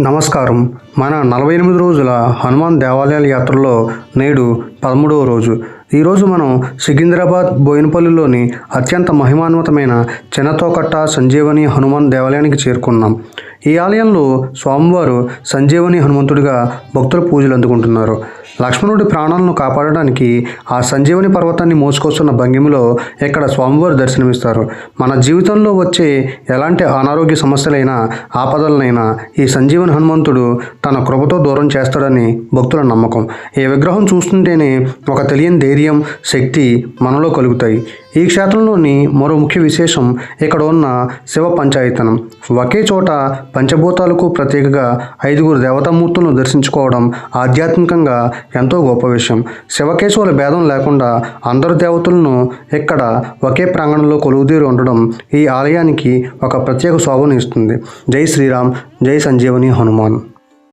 నమస్కారం. మన 48 రోజుల హనుమాన్ దేవాలయాల యాత్రలో నేడు 13వ రోజు. ఈరోజు మనం సికింద్రాబాద్ బోయినపల్లిలోని అత్యంత మహిమాన్వితమైన చిన్నతోకట్ట సంజీవని హనుమాన్ దేవాలయానికి చేరుకున్నాం. ఈ ఆలయంలో స్వామివారు సంజీవని హనుమంతుడిగా భక్తుల పూజలు అందుకుంటున్నారు. లక్ష్మణుడి ప్రాణాలను కాపాడడానికి ఆ సంజీవని పర్వతాన్ని మోసుకొస్తున్న భంగిమలో ఇక్కడ స్వామివారు దర్శనమిస్తారు. మన జీవితంలో వచ్చే ఎలాంటి అనారోగ్య సమస్యలైనా ఆపదలనైనా ఈ సంజీవని హనుమంతుడు తన కృపతో దూరం చేస్తాడని భక్తుల నమ్మకం. ఈ విగ్రహం చూస్తుంటేనే ఒక తెలియని ధైర్యం, శక్తి మనలో కలుగుతాయి. ఈ క్షేత్రంలోని మరో ముఖ్య విశేషం ఇక్కడ ఉన్న శివ పంచాయతనం. ఒకే చోట పంచభూతాలకు ప్రత్యేకగా 5గురు దేవతామూర్తులను దర్శించుకోవడం ఆధ్యాత్మికంగా ఎంతో గొప్ప విషయం. శివకేశవుల భేదం లేకుండా అందరు దేవతలను ఇక్కడ ఒకే ప్రాంగణంలో కొలువుదీరి ఉండడం ఈ ఆలయానికి ఒక ప్రత్యేక శోభను ఇస్తుంది. జై శ్రీరామ్, జై సంజీవని హనుమాన్.